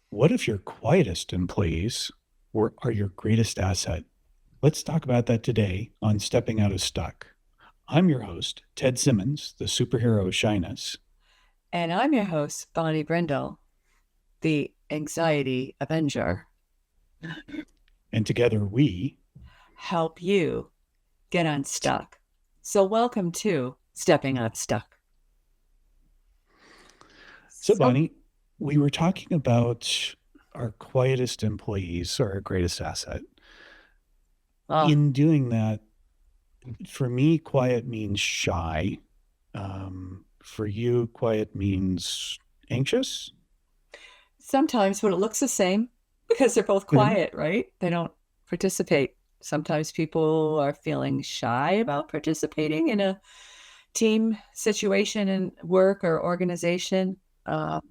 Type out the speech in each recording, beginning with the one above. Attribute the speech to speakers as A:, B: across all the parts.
A: What if your quietest employees are your greatest asset? Let's talk about that today on Stepping Out of Stuck. I'm your host, Ted Simmons, the superhero of Shyness.
B: And I'm your host, Bonnie Brindle, the anxiety avenger.
A: And together we.
B: Help you get unstuck. So, welcome to Stepping Unstuck.
A: So,
B: So,
A: Bonnie, we were talking about our quietest employees are our greatest asset.
B: well,
A: In doing that, for me, quiet means shy. For you, quiet means anxious.
B: sometimes, but it looks the same because they're both
A: Mhm.
B: quiet, right? They don't participate. Sometimes people are feeling shy about participating in a team situation in work or organization. Um,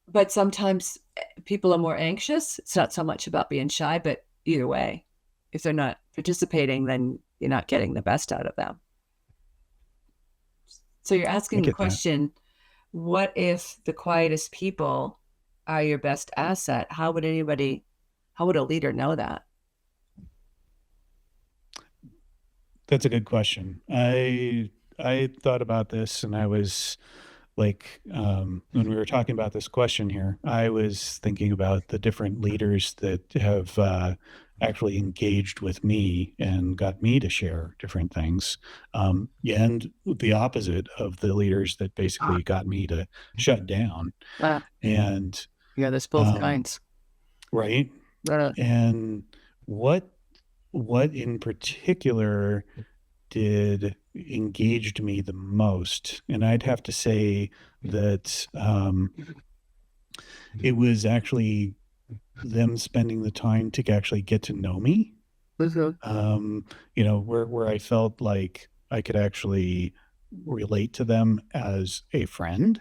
B: but sometimes people are more anxious. It's not so much about being shy, but either way, if they're not participating, then you're not getting the best out of them. So you're
A: I
B: asking the
A: get that.
B: question, what if the quietest people are your best asset? How would a leader know that?
A: That's a good question. I thought about this, and I was like, when we were talking about this question here, I was thinking about the different leaders that have actually engaged with me and got me to share different things, yeah, and the opposite of the leaders that basically got me to shut down.
B: Uh,
A: And
B: yeah, there's both
A: um,
B: kinds.
A: right,
B: Uh,
A: and what what in particular did engaged me the most? And I'd have to say that it was actually them spending the time to actually get to know me.
B: mhm.
A: Um, where I felt like I could actually relate to them as a friend.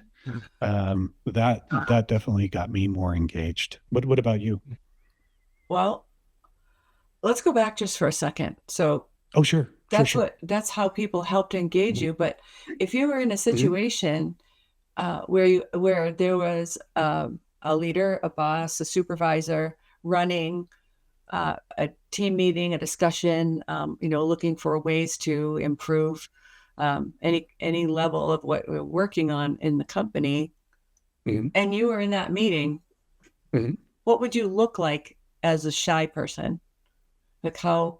A: That definitely got me more engaged. What about you?
B: Well, let's go back just for a second. So
A: Oh, sure, sure, sure.
B: that's how people helped engage you. But if you were in a
A: Mhm.
B: situation where there was a leader, a boss, a supervisor running a team meeting, a discussion, looking for ways to improve any level of what we're working on in the company,
A: Mhm.
B: and you were in that meeting,
A: Mhm.
B: what would you look like as a shy person? Like how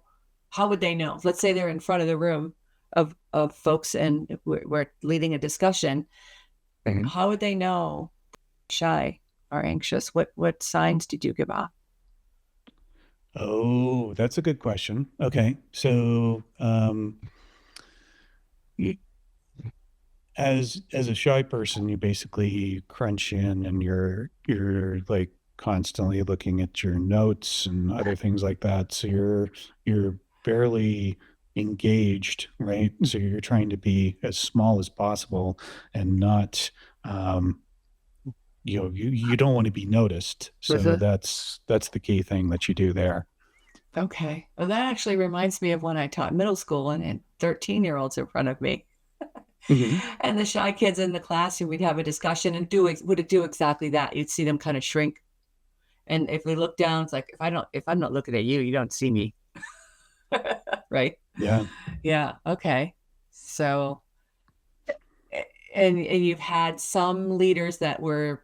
B: would they know? Let's say they're in front of the room of folks and we're leading a discussion.
A: Mhm.
B: How would they know shy or anxious? What signs did you give off?
A: Oh, that's a good question. Okay. So, y- as a shy person, you basically crunch in and you're like constantly looking at your notes and other things like that. So you're barely engaged, right? So you're trying to be as small as possible and not um you don't want to be noticed. So that's the key thing that you do there.
B: Okay. Well, that actually reminds me of when I taught middle school and had 13-year-olds in front of me.
A: Hmm.
B: And the shy kids in the classroom, we'd have a discussion and would it do exactly that. You'd see them kind of shrink. And if we look down, it's like if I'm not looking at you, you don't see me. Right.
A: Yeah.
B: Yeah. Okay. So and you've had some leaders that were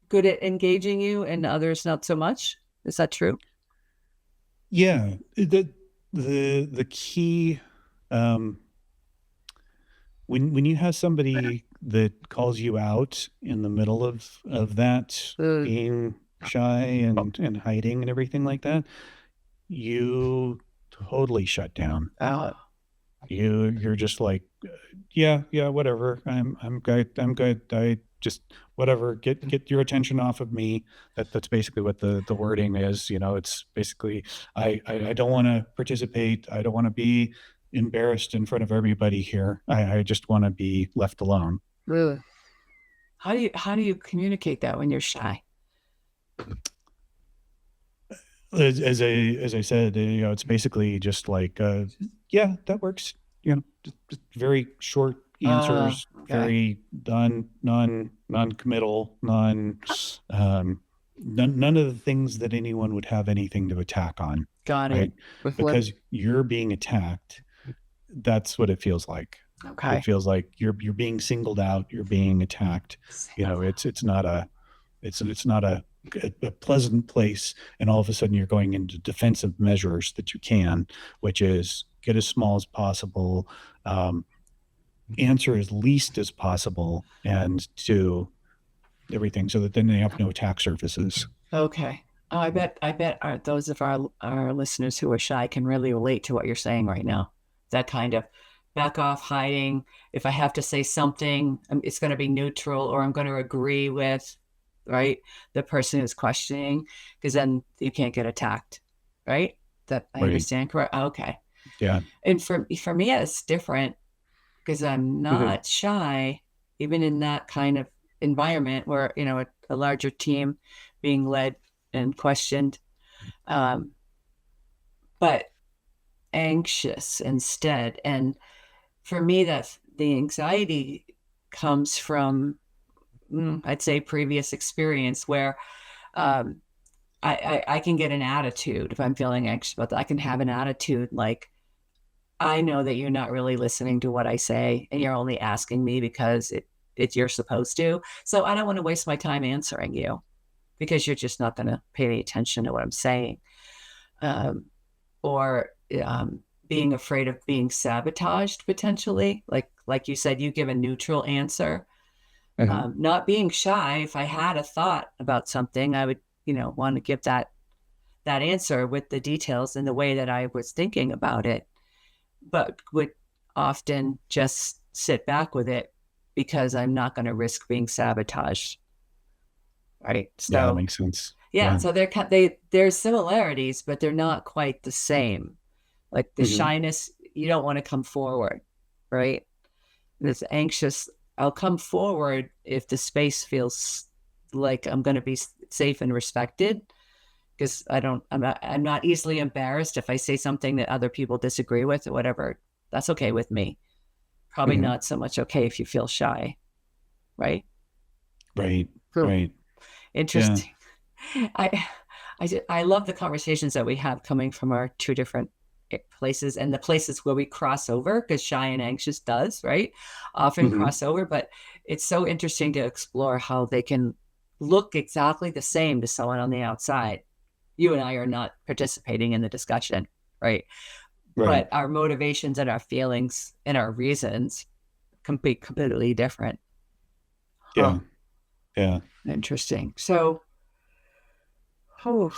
B: good at engaging you and others not so much. Is that true?
A: Yeah. The key um when you have somebody that calls you out in the middle of that
B: Uh,
A: being shy and hiding and everything like that, you totally shut down.
B: oh,
A: You're just like, yeah, yeah, whatever. I'm good. I'm good. I just whatever. Get your attention off of me. That's basically what the wording is. It's basically I don't want to participate. I don't want to be embarrassed in front of everybody here. I just want to be left alone.
B: really? How do you communicate that when you're shy?
A: As I said, it's basically just like, yeah, that works. Just very short answers,
B: Okay.
A: very done, none. non-committal, um, none of the things that anyone would have anything to attack on,
B: Got it.
A: right?
B: With lim
A: Because you're being attacked. That's what it feels like. It
B: Okay.
A: feels like you're being singled out. You're being attacked. You
B: Single
A: know, it's not a it's not a pleasant place, and all of a sudden you're going into defensive measures that you can, which is get as small as possible, um, answer as least as possible, and to everything so that then they have no attack surfaces.
B: Okay. Oh, I bet those of our listeners who are shy can really relate to what you're saying right now. That kind of back off, hiding. If I have to say something, it's going to be neutral, or I'm going to agree with, right, the person who's questioning, because then you can't get attacked, right? That I
A: Right.
B: understand correct. Okay.
A: Yeah.
B: And for me, it's different because I'm
A: Mm-hmm.
B: not shy, even in that kind of environment where, a larger team being led and questioned, um, but anxious instead. And for me, that's the anxiety comes from, I'd say, previous experience where um, I can get an attitude if I'm feeling anxious about that. I can have an attitude like, I know that you're not really listening to what I say, and you're only asking me because it's you're supposed to. So I don't want to waste my time answering you because you're just not going to pay any attention to what I'm saying, um, or being afraid of being sabotaged potentially. Like you said, you give a neutral answer.
A: Mm-hmm.
B: Not being shy. If I had a thought about something, I would want to give that answer with the details in the way that I was thinking about it, but would often just sit back with it because I'm not going to risk being sabotaged. Right.
A: Yeah, that
B: So,
A: makes sense.
B: yeah.
A: Yeah.
B: So there's similarities, but they're not quite the same. Like the
A: Mm-hmm.
B: shyness, you don't want to come forward. Right. This anxious, I'll come forward if the space feels like I'm going to be safe and respected, because I'm not easily embarrassed if I say something that other people disagree with or whatever. That's okay with me. Probably
A: Mm-hmm.
B: not so much okay if you feel shy, right?
A: Right.
B: Hmm.
A: Right. Yeah.
B: Interesting. I I love the conversations that we have coming from our two different places, and the places where we cross over, because shy and anxious does, right, often
A: Mm-hmm.
B: cross over. But it's so interesting to explore how they can look exactly the same to someone on the outside. You and I are not participating in the discussion, right?
A: Right.
B: But our motivations and our feelings and our reasons can be completely different. Huh.
A: Yeah. Yeah.
B: Interesting. So, oh,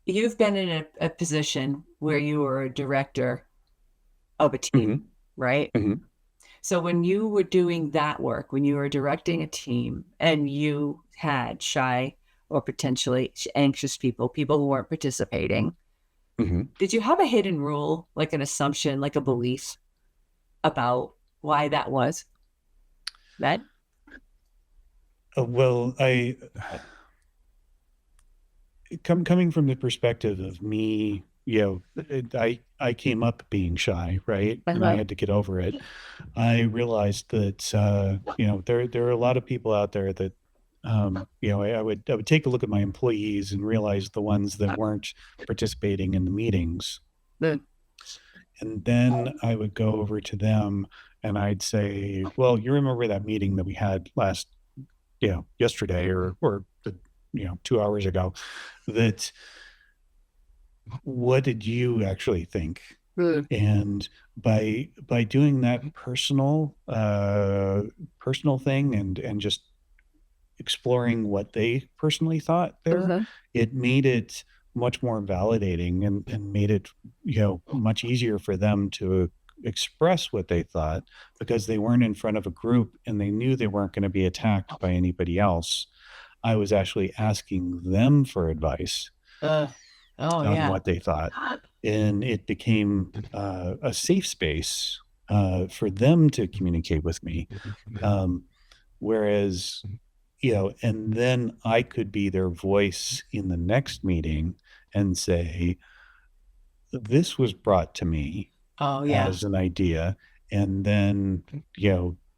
B: you've been in a position where you were a director of a team,
A: Mm-hmm.
B: right?
A: Mm-hmm.
B: So when you were doing that work, when you were directing a team and you had shy or potentially anxious people who weren't participating,
A: Mm-hmm.
B: did you have a hidden rule, like an assumption, like a belief about why that was? That
A: Well, coming from the perspective of me, I came up being shy, right? And I
B: uh-huh.
A: had to get over it. I realized that there are a lot of people out there that I would take a look at my employees and realize the ones that weren't participating in the meetings,
B: The
A: and then I would go over to them and I'd say, "Well, you remember that meeting that we had yesterday or 2 hours ago? That what did you actually think?"
B: the
A: And by doing that personal thing and just exploring what they personally thought there,
B: uh-huh.
A: it made it much more validating and made it, much easier for them to express what they thought because they weren't in front of a group and they knew they weren't going to be attacked by anybody else. I was actually asking them for advice
B: uh, oh
A: on
B: yeah.
A: what they thought. And it became a safe space for them to communicate with me. Um, whereas, and then I could be their voice in the next meeting and say, this was brought to me
B: Oh yeah.
A: as an idea. and then,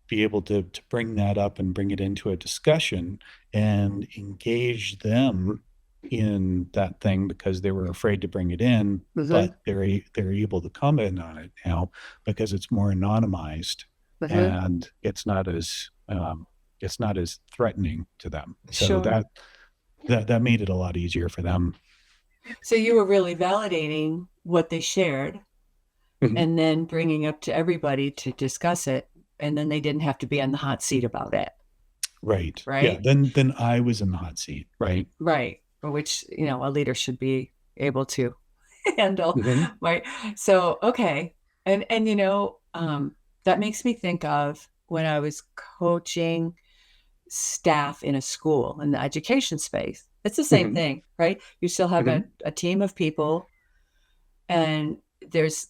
A: be able to bring that up and bring it into a discussion and engage them in that thing because they were afraid to bring it in,
B: Mhm.
A: but they're able to comment on it now because it's more anonymized
B: Mhm.
A: and it's not as threatening to them. So
B: Sure.
A: that made it a lot easier for them.
B: So you were really validating what they shared
A: Mhm.
B: and then bringing up to everybody to discuss it. And then they didn't have to be on the hot seat about it.
A: Right. Yeah.
B: Right.
A: Then I was in the hot seat. Right.
B: Right. Which, a leader should be able to handle.
A: Hmm.
B: Right. So, okay. And, that makes me think of when I was coaching staff in a school in the education space. It's the same
A: Hmm.
B: thing, right? You still have
A: Hmm.
B: a team of people, and there's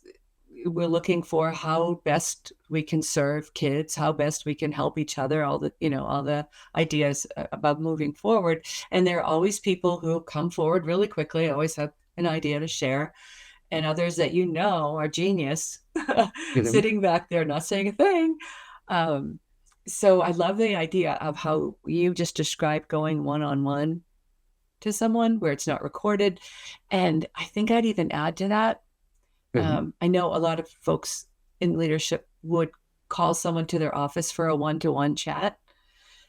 B: we're looking for how best we can serve kids, how best we can help each other, all the ideas about moving forward. And there are always people who come forward really quickly, always have an idea to share, and others that are genius,
A: Hmm.
B: sitting back there not saying a thing. Um, so I love the idea of how you just described going one on one to someone where it's not recorded. And I think I'd even add to that.
A: Hmm.
B: I know a lot of folks in leadership would call someone to their office for a one to one chat.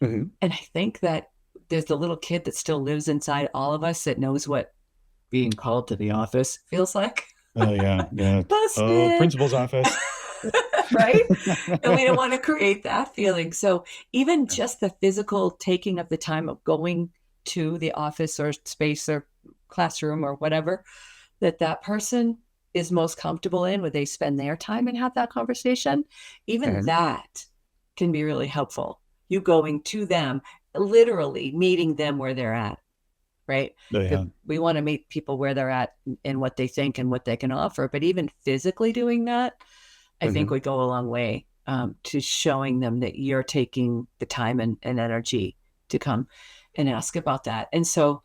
A: Hmm.
B: And I think that there's the little kid that still lives inside all of us that knows what being called to the office feels like.
A: Oh yeah. Yeah. Oh,
B: Busted.
A: principal's office.
B: Right? And we don't want to create that feeling. So even just the physical taking of the time of going to the office or space or classroom or whatever that person is most comfortable in, where they spend their time and have that conversation, even
A: Mhm.
B: that can be really helpful. You going to them, literally meeting them where they're at, right?
A: Oh
B: Because
A: yeah.
B: we want to meet people where they're at and what they think and what they can offer. But even physically doing that, I think
A: Hmm.
B: would go a long way to showing them that you're taking the time and energy to come and ask about that. And so,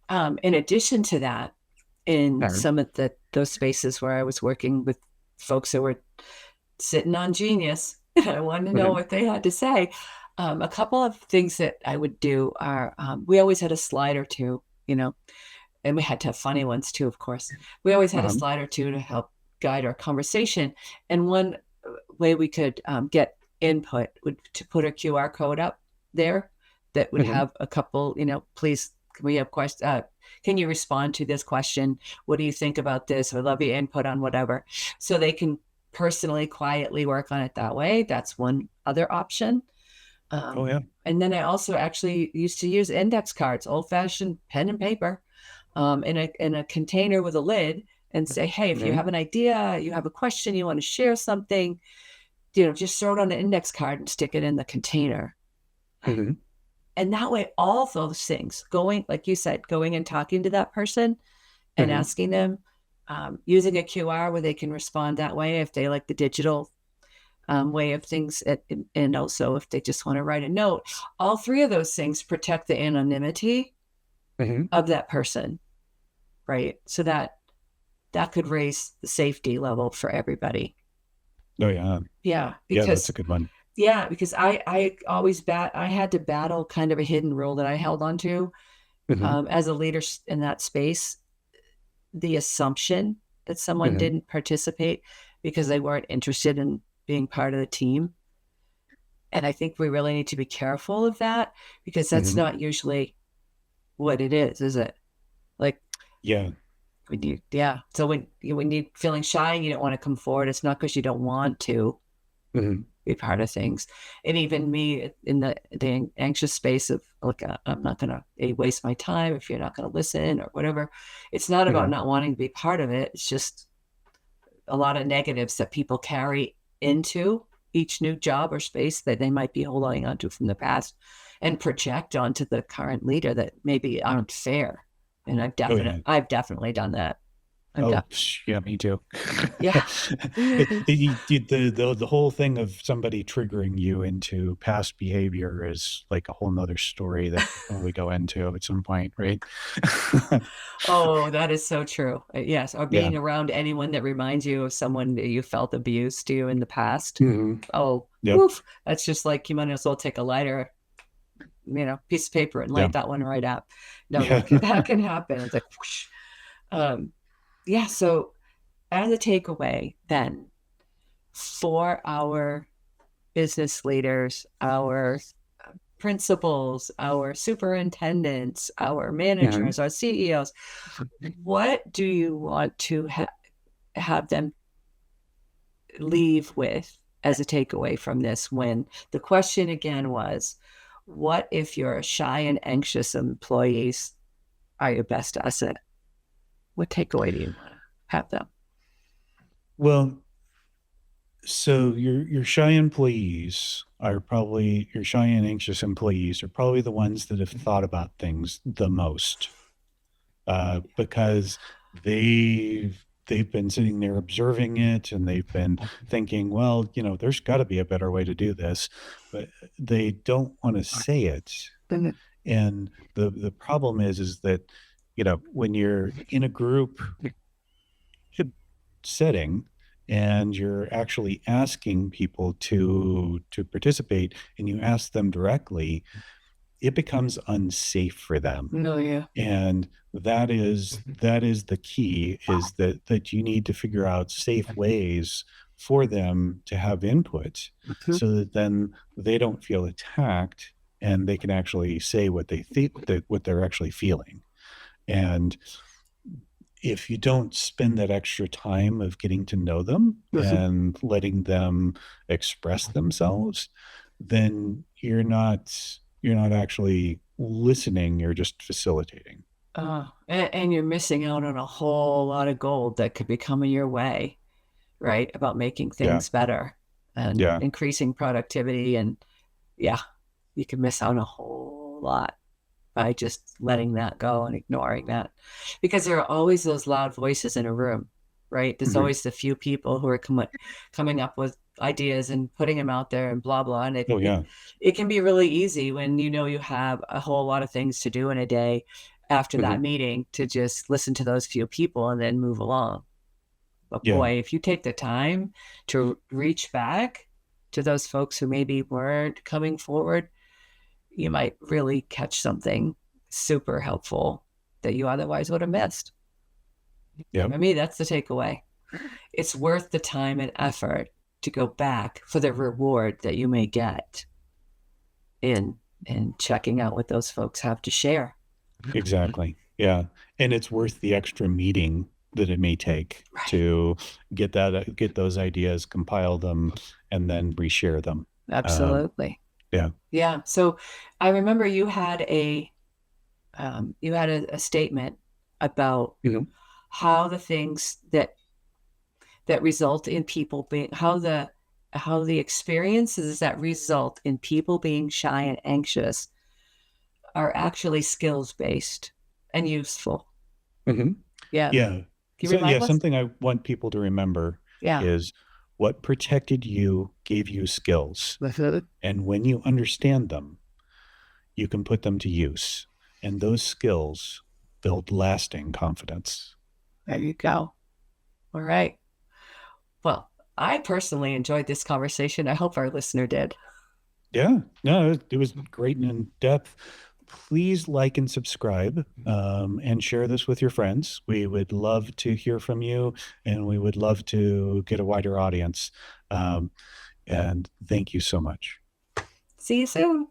B: in addition to that, in
A: Alright.
B: some of those spaces where I was working with folks who were sitting on genius, and I wanted to know
A: Mhm.
B: what they had to say. A couple of things that I would do are we always had a slide or two, and we had to have funny ones too, of course. We always had a
A: Uh-huh.
B: slide or two to help guide our conversation. And one way we could get input would to put a QR code up there that would
A: Mhm.
B: have a couple, please, can we have questions? Can you respond to this question? What do you think about this? I love your input on whatever. So they can personally, quietly work on it that way. That's one other option.
A: Oh yeah.
B: And then I also actually used to use index cards, old fashioned pen and paper, in a container with a lid, and say, hey, if you
A: Mhm.
B: have an idea, you have a question, you want to share something, just throw it on an index card and stick it in the container.
A: Mhm.
B: And that way, all those things going, like you said, going and talking to that person and
A: Mhm.
B: asking them, using a QR where they can respond that way if they like the digital way of things, and also if they just want to write a note. All three of those things protect the anonymity
A: Mhm.
B: of that person, right? So that could raise the safety level for everybody.
A: Oh yeah.
B: Yeah,
A: Yeah, that's a
B: because
A: good one.
B: I had to battle kind of a hidden rule that I held on to
A: Mhm.
B: as a leader in that space, the assumption that someone
A: Mhm.
B: didn't participate because they weren't interested in being part of the team. And I think we really need to be careful of that because that's
A: Mhm.
B: not usually what it is it? Like
A: Yeah.
B: yeah. So when you feeling shy and you don't want to come forward, it's not because you don't want to
A: Mhm.
B: be part of things. And even me in the anxious space of like, I'm not going to waste my time if you're not going to listen or whatever. It's not about
A: Mhm.
B: not wanting to be part of it. It's just a lot of negatives that people carry into each new job or space that they might be holding onto from the past and project onto the current leader that maybe aren't fair. And
A: Oh yeah.
B: I've definitely done that. I'm
A: Oh,
B: done.
A: yeah, me too.
B: Yeah.
A: The whole thing of somebody triggering you into past behavior is like a whole nother story that could probably go into at some point, right?
B: Oh, that is so true. Yes, or
A: Yeah.
B: being around anyone that reminds you of someone that you felt abused to you in the past.
A: Hmm.
B: Oh,
A: Yep.
B: woof. That's just like you might as well take a lighter, piece of paper and
A: Yeah.
B: light that one right up. No,
A: Yeah.
B: that can happen. It's like whoosh. Um, yeah, so as a takeaway, then for our business leaders, our principals, our superintendents, our
A: Mhm.
B: managers, our CEOs, what do you want to have them leave with as a takeaway from this? When the question again was, what if your shy and anxious employees are your best asset? What takeaway do you want to have them?
A: Well, so your shy employees are probably your shy and anxious employees are probably the ones that have thought about things the most, because they've been sitting there observing it and they've been thinking, well, there's got to be a better way to do this, but they don't want to say it. And the problem is that when you're in a group setting and you're actually asking people to participate and you ask them directly, it becomes unsafe for them.
B: No, yeah.
A: And that is the key, is that you need to figure out safe ways for them to have input, so that then they don't feel attacked and they can actually say what they think, that what they're actually feeling. And if you don't spend that extra time of getting to know them and letting them express themselves, then you're not actually listening, you're just facilitating.
B: And you're missing out on a whole lot of gold that could be coming your way, right? About making
A: Yeah.
B: things better and
A: Yeah.
B: increasing productivity. And yeah, you can miss out on a whole lot by just letting that go and ignoring that. Because there are always those loud voices in a room, right? There's
A: Hmm.
B: always the few people who are coming up with ideas and putting them out there and blah, blah. And
A: Oh yeah.
B: it can be really easy when you have a whole lot of things to do in a day after
A: Hmm.
B: that meeting to just listen to those few people and then move along. But
A: Yeah.
B: boy, if you take the time to reach back to those folks who maybe weren't coming forward, you might really catch something super helpful that you otherwise would have missed.
A: Yeah.
B: For me, that's the takeaway. It's worth the time and effort to go back for the reward that you may get in checking out what those folks have to share.
A: Exactly. Yeah. And it's worth the extra meeting that it may take
B: Right.
A: to get those ideas, compile them, and then reshare them. Um,
B: Absolutely.
A: yeah.
B: Yeah. So I remember you had a statement about
A: Mhm.
B: how the things that result in people being how the experiences that result in people being shy and anxious are actually skills based and useful.
A: Mhm.
B: Yeah. Can
A: Yeah.
B: you
A: So yeah,
B: remind us?
A: something I want people to remember
B: Yeah.
A: is what protected you gave you skills.
B: There
A: And when you understand them, you can put them to use. And those skills build lasting confidence.
B: you go. All right. Well, I personally enjoyed this conversation. I hope our listener did.
A: Yeah, no, it was great and in depth. Please like and subscribe, and share this with your friends. We would love to hear from you, and we would love to get a wider audience. And thank you so much.
B: See you soon.